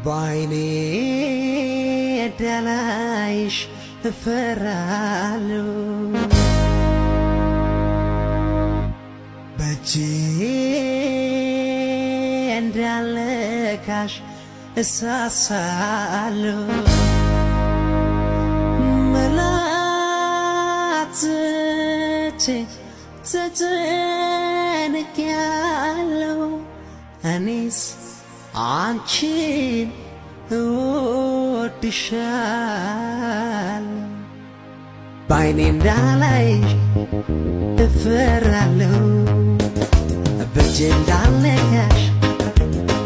ባይኔ እንዳላይሽ እፈራለሁ በእጄ እንዳልነካሽ እሳሳለሁ መላትቼ ተጨንቄያለሁ እኔስ አንቺን እወድሻለሁ ባይኔ እንዳላይሽ እፈራለሁ በእጄ እንዳልነካሽ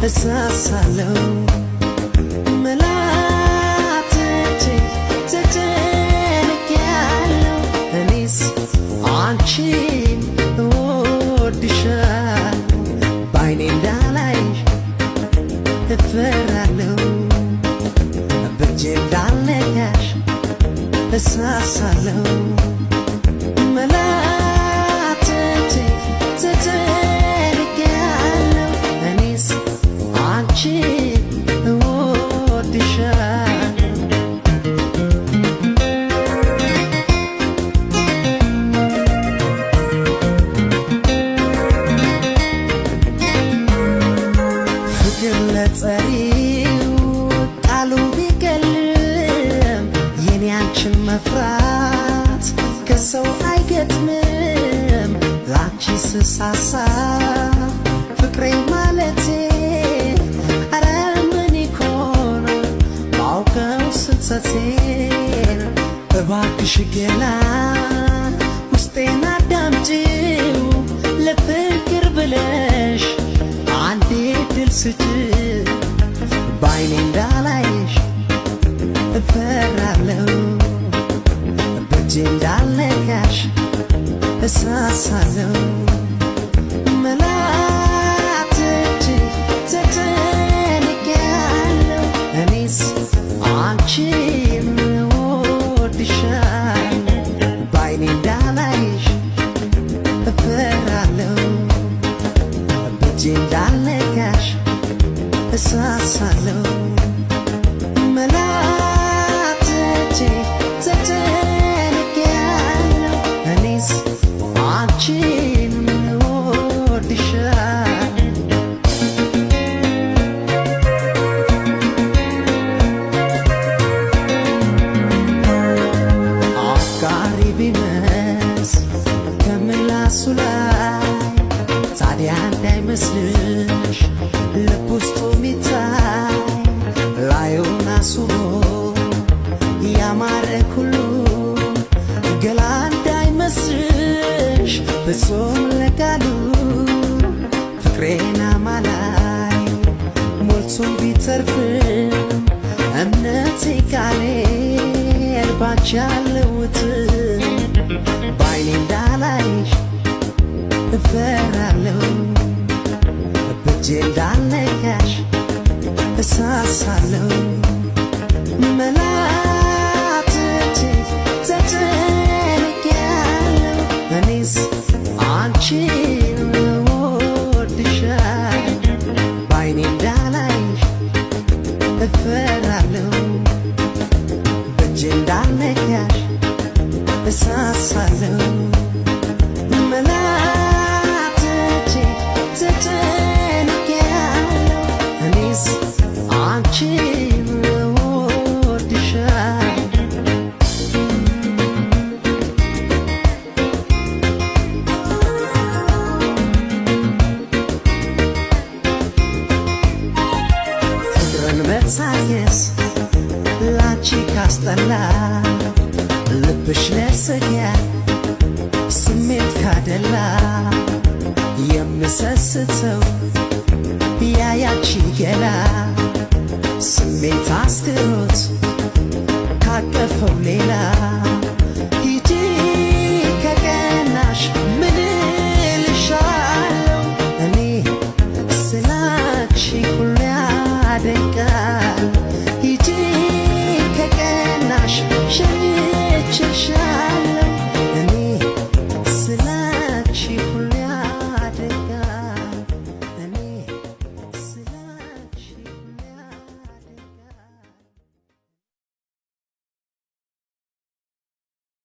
እሳሳለሁ መላትቼ ተጨንቄያለሁ እኔስ አንቺን እወድሻለሁ ባይኔ እንዳላይሽ እፈራለሁ በእጄ እንዳልነካሽ እሳሳለሁ መላትቼ ተጨንቄያለሁ እኔስ አንቺን እወድሻለሁ ፍቅር ለጸሪው ቃሉ ቢቀልም የኔ አንቺን መፍራት ከሰው አይገጥምም ላንቺ ስሳሳ ፍቅሬ ማለቴ አረ ምን ይኮን ማውቀው ስህተቴን እባክሽ ገላ ውስጤን አዳምጪው ለፍቅር ብለሽ አንዴ ድል ስጪው ባይኔ እንዳላይሽ እፈራለሁ በእጄ እንዳልነካሽ እሳሳለሁ መላትቼ ተጨንቄያለሁ እኔስ አንቺን እወድሻለሁ ባይኔ እንዳላይሽ እፈራለሁ በእጄ እንዳልነካሽ እሳሳለሁ መላትቼ ተጨንቄያለሁ እኔስ አንቺን እወድሻለሁ አፍቃሪ ቢመስ ከምላሱ ላይ ታዲያ እንዳይመስልሽ ልብ ውስጡ ሚታይ ላዩን አስውቦ ያማረ ሁሉ ገላ እንዳይመስልሽ ፍጹም ለቃሉ ፍቅሬን አማላይ ሞልቶ ቢተርፍም እምነቴ ቃሌን ባንቺ አልለውጥም ባይኔ እንዳላይሽ እፈራለሁ በእጄ እንዳልነካሽ እሳሳለሁ መላትቼ ተጨንቄያለሁ እኔስ አንቺን እወድሻለሁ ባይኔ እንዳላይሽ እፈራለሁ በእጄ እንዳልነካሽ እሳሳለሁ መላትቼ ተጨንቄያለሁ እኔስ አንቺን እወድሻለሁ ፍቅርን መታገስ ላንቺ ካስጠላ ልብሽ ለስጋ ስሜት ካደላ የምሰስተው ያያቺ ገላ ስሜት አስክሮት ካቀፈው ሌላ ሂጂ ከቀናሽ ምን እልሻለሁ እኔ ስላንቺ ሁሉ ያደንቃለሁ